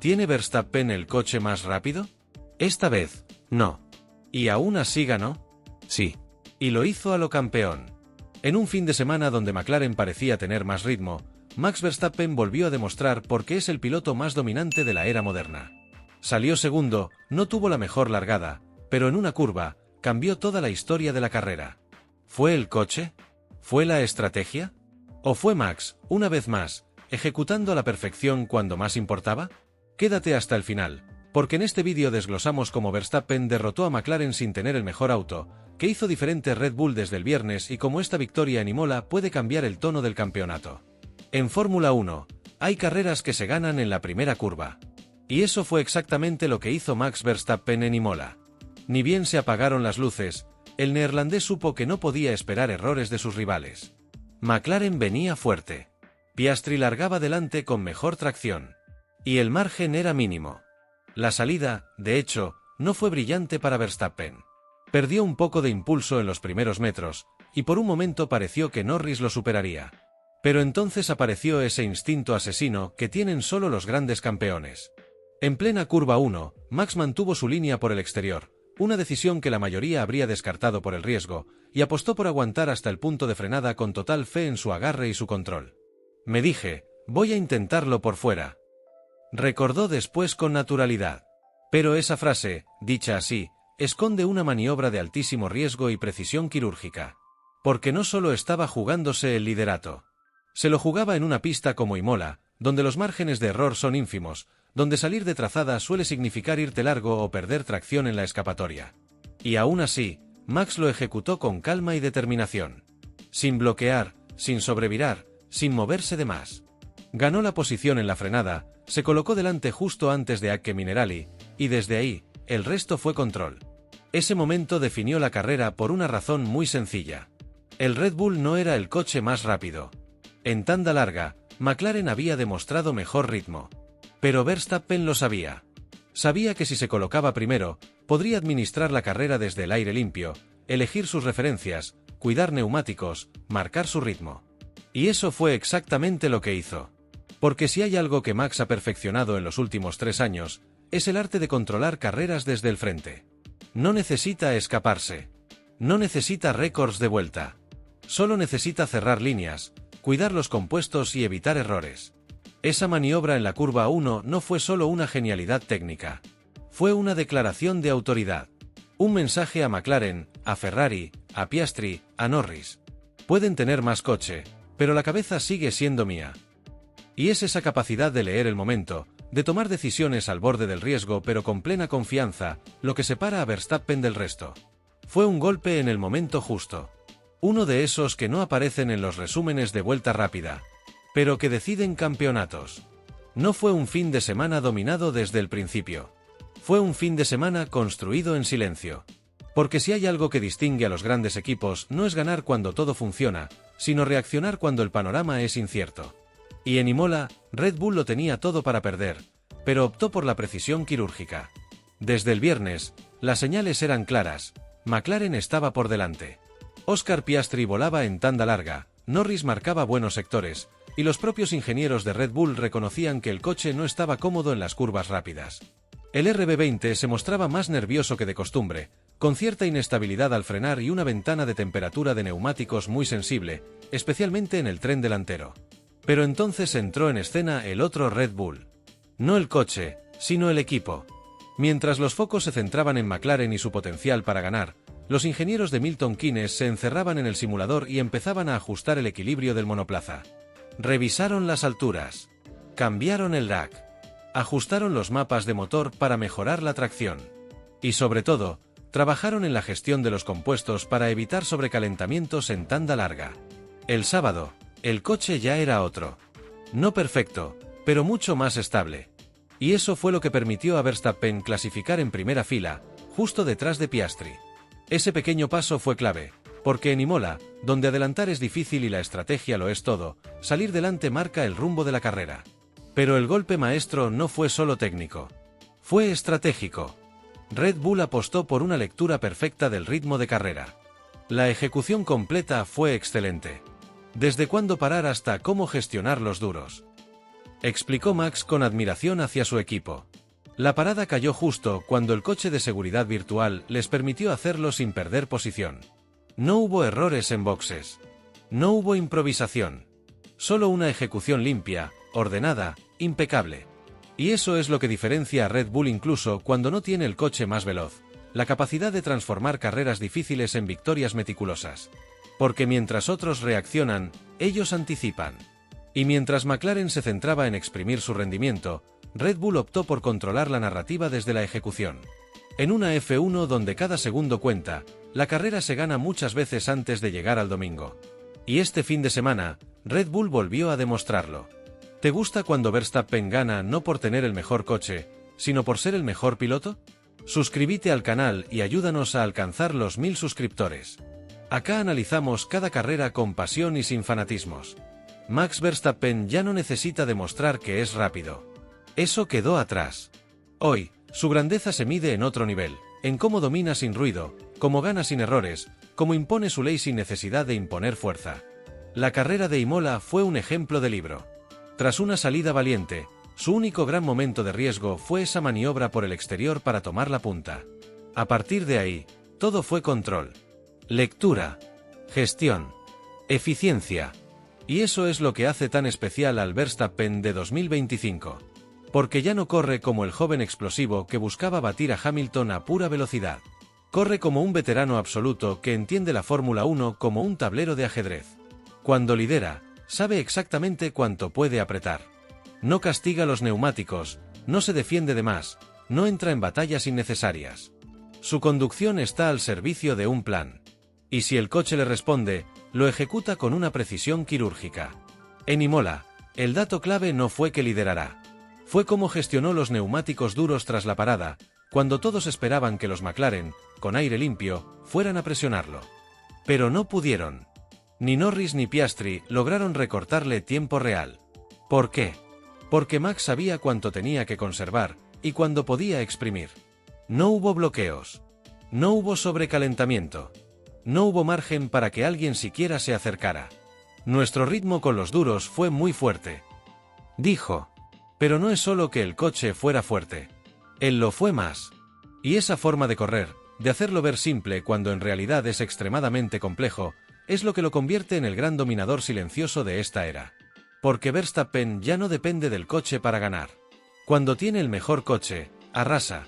¿Tiene Verstappen el coche más rápido? Esta vez, no. ¿Y aún así ganó? Sí. Y lo hizo a lo campeón. En un fin de semana donde McLaren parecía tener más ritmo, Max Verstappen volvió a demostrar por qué es el piloto más dominante de la era moderna. Salió segundo, no tuvo la mejor largada, pero en una curva, cambió toda la historia de la carrera. ¿Fue el coche? ¿Fue la estrategia? ¿O fue Max, una vez más, ejecutando a la perfección cuando más importaba? Quédate hasta el final, porque en este vídeo desglosamos cómo Verstappen derrotó a McLaren sin tener el mejor auto, que hizo diferente Red Bull desde el viernes y cómo esta victoria en Imola puede cambiar el tono del campeonato. En Fórmula 1, hay carreras que se ganan en la primera curva. Y eso fue exactamente lo que hizo Max Verstappen en Imola. Ni bien se apagaron las luces, el neerlandés supo que no podía esperar errores de sus rivales. McLaren venía fuerte. Piastri largaba delante con mejor tracción. Y el margen era mínimo. La salida, de hecho, no fue brillante para Verstappen. Perdió un poco de impulso en los primeros metros, y por un momento pareció que Norris lo superaría. Pero entonces apareció ese instinto asesino que tienen solo los grandes campeones. En plena curva 1, Max mantuvo su línea por el exterior, una decisión que la mayoría habría descartado por el riesgo, y apostó por aguantar hasta el punto de frenada con total fe en su agarre y su control. Me dije, voy a intentarlo por fuera. Recordó después con naturalidad. Pero esa frase, dicha así, esconde una maniobra de altísimo riesgo y precisión quirúrgica. Porque no solo estaba jugándose el liderato. Se lo jugaba en una pista como Imola, donde los márgenes de error son ínfimos, donde salir de trazada suele significar irte largo o perder tracción en la escapatoria. Y aún así, Max lo ejecutó con calma y determinación. Sin bloquear, sin sobrevirar, sin moverse de más. Ganó la posición en la frenada, se colocó delante justo antes de Acque Minerali, y desde ahí, el resto fue control. Ese momento definió la carrera por una razón muy sencilla. El Red Bull no era el coche más rápido. En tanda larga, McLaren había demostrado mejor ritmo. Pero Verstappen lo sabía. Sabía que si se colocaba primero, podría administrar la carrera desde el aire limpio, elegir sus referencias, cuidar neumáticos, marcar su ritmo. Y eso fue exactamente lo que hizo. Porque si hay algo que Max ha perfeccionado en los últimos 3 años, es el arte de controlar carreras desde el frente. No necesita escaparse. No necesita récords de vuelta. Solo necesita cerrar líneas, cuidar los compuestos y evitar errores. Esa maniobra en la curva 1 no fue solo una genialidad técnica. Fue una declaración de autoridad. Un mensaje a McLaren, a Ferrari, a Piastri, a Norris. Pueden tener más coche, pero la cabeza sigue siendo mía. Y es esa capacidad de leer el momento, de tomar decisiones al borde del riesgo pero con plena confianza, lo que separa a Verstappen del resto. Fue un golpe en el momento justo. Uno de esos que no aparecen en los resúmenes de vuelta rápida, pero que deciden campeonatos. No fue un fin de semana dominado desde el principio. Fue un fin de semana construido en silencio. Porque si hay algo que distingue a los grandes equipos no es ganar cuando todo funciona, sino reaccionar cuando el panorama es incierto. Y en Imola, Red Bull lo tenía todo para perder, pero optó por la precisión quirúrgica. Desde el viernes, las señales eran claras, McLaren estaba por delante. Oscar Piastri volaba en tanda larga, Norris marcaba buenos sectores, y los propios ingenieros de Red Bull reconocían que el coche no estaba cómodo en las curvas rápidas. El RB20 se mostraba más nervioso que de costumbre, con cierta inestabilidad al frenar y una ventana de temperatura de neumáticos muy sensible, especialmente en el tren delantero. Pero entonces entró en escena el otro Red Bull. No el coche, sino el equipo. Mientras los focos se centraban en McLaren y su potencial para ganar, los ingenieros de Milton Keynes se encerraban en el simulador y empezaban a ajustar el equilibrio del monoplaza. Revisaron las alturas. Cambiaron el rack. Ajustaron los mapas de motor para mejorar la tracción. Y sobre todo, trabajaron en la gestión de los compuestos para evitar sobrecalentamientos en tanda larga. El sábado, el coche ya era otro. No perfecto, pero mucho más estable. Y eso fue lo que permitió a Verstappen clasificar en primera fila, justo detrás de Piastri. Ese pequeño paso fue clave, porque en Imola, donde adelantar es difícil y la estrategia lo es todo, salir delante marca el rumbo de la carrera. Pero el golpe maestro no fue solo técnico. Fue estratégico. Red Bull apostó por una lectura perfecta del ritmo de carrera. La ejecución completa fue excelente. Desde cuándo parar hasta cómo gestionar los duros. explicó Max con admiración hacia su equipo. La parada cayó justo cuando el coche de seguridad virtual les permitió hacerlo sin perder posición. No hubo errores en boxes. No hubo improvisación. Solo una ejecución limpia, ordenada, impecable. Y eso es lo que diferencia a Red Bull incluso cuando no tiene el coche más veloz, la capacidad de transformar carreras difíciles en victorias meticulosas. Porque mientras otros reaccionan, ellos anticipan. Y mientras McLaren se centraba en exprimir su rendimiento, Red Bull optó por controlar la narrativa desde la ejecución. En una F1 donde cada segundo cuenta, la carrera se gana muchas veces antes de llegar al domingo. Y este fin de semana, Red Bull volvió a demostrarlo. ¿Te gusta cuando Verstappen gana no por tener el mejor coche, sino por ser el mejor piloto? Suscríbete al canal y ayúdanos a alcanzar los 1000 suscriptores. Acá analizamos cada carrera con pasión y sin fanatismos. Max Verstappen ya no necesita demostrar que es rápido. Eso quedó atrás. Hoy, su grandeza se mide en otro nivel, en cómo domina sin ruido, cómo gana sin errores, cómo impone su ley sin necesidad de imponer fuerza. La carrera de Imola fue un ejemplo de libro. Tras una salida valiente, su único gran momento de riesgo fue esa maniobra por el exterior para tomar la punta. A partir de ahí, todo fue control, lectura, gestión, eficiencia. Y eso es lo que hace tan especial al Verstappen de 2025. Porque ya no corre como el joven explosivo que buscaba batir a Hamilton a pura velocidad. Corre como un veterano absoluto que entiende la Fórmula 1 como un tablero de ajedrez. Cuando lidera, sabe exactamente cuánto puede apretar. No castiga los neumáticos, no se defiende de más, no entra en batallas innecesarias. Su conducción está al servicio de un plan. Y si el coche le responde, lo ejecuta con una precisión quirúrgica. En Imola, el dato clave no fue que liderará. Fue cómo gestionó los neumáticos duros tras la parada, cuando todos esperaban que los McLaren, con aire limpio, fueran a presionarlo. Pero no pudieron. Ni Norris ni Piastri lograron recortarle tiempo real. ¿Por qué? Porque Max sabía cuánto tenía que conservar, y cuándo podía exprimir. No hubo bloqueos. No hubo sobrecalentamiento. No hubo margen para que alguien siquiera se acercara. Nuestro ritmo con los duros fue muy fuerte, dijo. Pero no es solo que el coche fuera fuerte. Él lo fue más. Y esa forma de correr, de hacerlo ver simple cuando en realidad es extremadamente complejo, es lo que lo convierte en el gran dominador silencioso de esta era. Porque Verstappen ya no depende del coche para ganar. Cuando tiene el mejor coche, arrasa.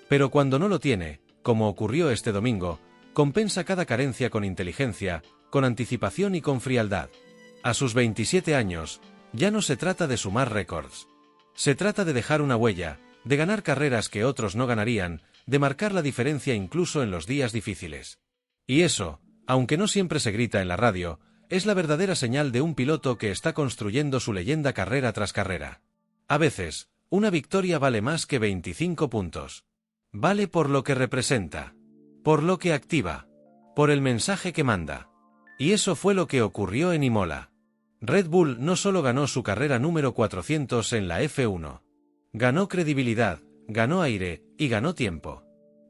Pero cuando no lo tiene, como ocurrió este domingo, compensa cada carencia con inteligencia, con anticipación y con frialdad. A sus 27 años, ya no se trata de sumar récords. Se trata de dejar una huella, de ganar carreras que otros no ganarían, de marcar la diferencia incluso en los días difíciles. Y eso, aunque no siempre se grita en la radio, es la verdadera señal de un piloto que está construyendo su leyenda carrera tras carrera. A veces, una victoria vale más que 25 puntos. Vale por lo que representa, por lo que activa, por el mensaje que manda. Y eso fue lo que ocurrió en Imola. Red Bull no solo ganó su carrera número 400 en la F1. Ganó credibilidad, ganó aire, y ganó tiempo.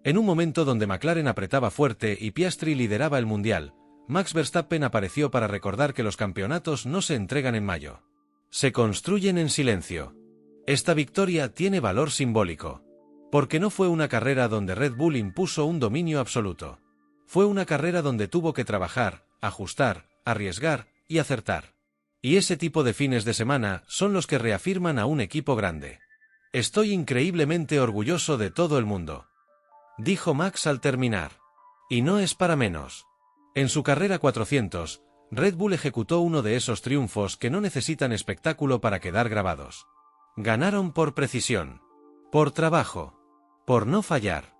En un momento donde McLaren apretaba fuerte y Piastri lideraba el mundial, Max Verstappen apareció para recordar que los campeonatos no se entregan en mayo. Se construyen en silencio. Esta victoria tiene valor simbólico. Porque no fue una carrera donde Red Bull impuso un dominio absoluto. Fue una carrera donde tuvo que trabajar, ajustar, arriesgar y acertar. Y ese tipo de fines de semana son los que reafirman a un equipo grande. Estoy increíblemente orgulloso de todo el mundo, dijo Max al terminar. Y no es para menos. En su carrera 400, Red Bull ejecutó uno de esos triunfos que no necesitan espectáculo para quedar grabados. Ganaron por precisión, por trabajo, por no fallar.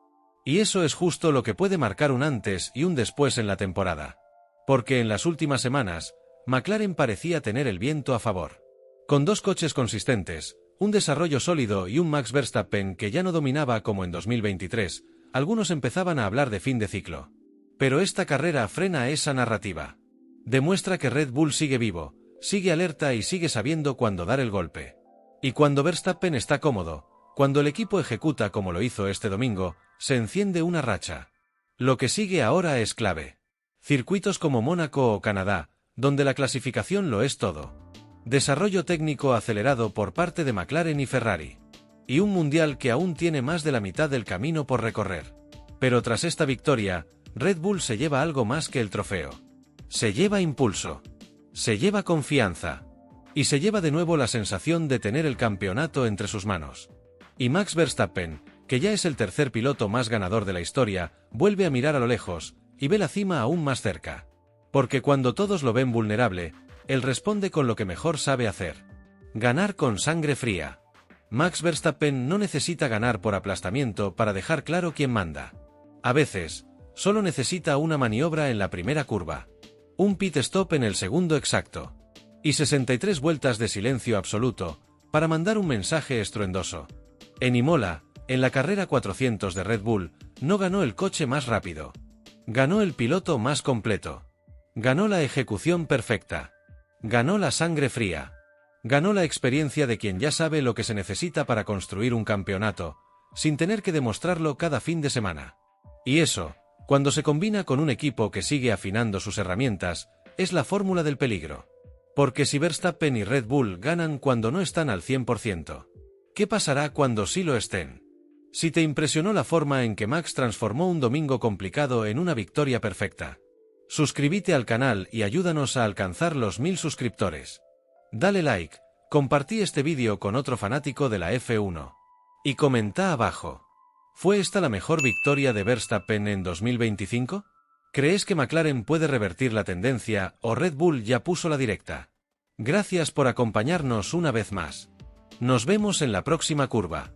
Y eso es justo lo que puede marcar un antes y un después en la temporada. Porque en las últimas semanas, McLaren parecía tener el viento a favor. Con dos coches consistentes, un desarrollo sólido y un Max Verstappen que ya no dominaba como en 2023, algunos empezaban a hablar de fin de ciclo. Pero esta carrera frena esa narrativa. Demuestra que Red Bull sigue vivo, sigue alerta y sigue sabiendo cuándo dar el golpe. Y cuando Verstappen está cómodo, cuando el equipo ejecuta como lo hizo este domingo, se enciende una racha. Lo que sigue ahora es clave. Circuitos como Mónaco o Canadá, donde la clasificación lo es todo. Desarrollo técnico acelerado por parte de McLaren y Ferrari. Y un mundial que aún tiene más de la mitad del camino por recorrer. Pero tras esta victoria, Red Bull se lleva algo más que el trofeo. Se lleva impulso. Se lleva confianza. Y se lleva de nuevo la sensación de tener el campeonato entre sus manos. Y Max Verstappen, que ya es el tercer piloto más ganador de la historia, vuelve a mirar a lo lejos, y ve la cima aún más cerca. Porque cuando todos lo ven vulnerable, él responde con lo que mejor sabe hacer. Ganar con sangre fría. Max Verstappen no necesita ganar por aplastamiento para dejar claro quién manda. A veces, solo necesita una maniobra en la primera curva. Un pit stop en el segundo exacto. Y 63 vueltas de silencio absoluto, para mandar un mensaje estruendoso. En Imola, en la carrera 400 de Red Bull, no ganó el coche más rápido. Ganó el piloto más completo. Ganó la ejecución perfecta. Ganó la sangre fría. Ganó la experiencia de quien ya sabe lo que se necesita para construir un campeonato, sin tener que demostrarlo cada fin de semana. Y eso, cuando se combina con un equipo que sigue afinando sus herramientas, es la fórmula del peligro. Porque si Verstappen y Red Bull ganan cuando no están al 100%, ¿qué pasará cuando sí lo estén? Si te impresionó la forma en que Max transformó un domingo complicado en una victoria perfecta, suscríbete al canal y ayúdanos a alcanzar los 1000 suscriptores. Dale like, compartí este vídeo con otro fanático de la F1. Y comenta abajo. ¿Fue esta la mejor victoria de Verstappen en 2025? ¿Crees que McLaren puede revertir la tendencia o Red Bull ya puso la directa? Gracias por acompañarnos una vez más. Nos vemos en la próxima curva.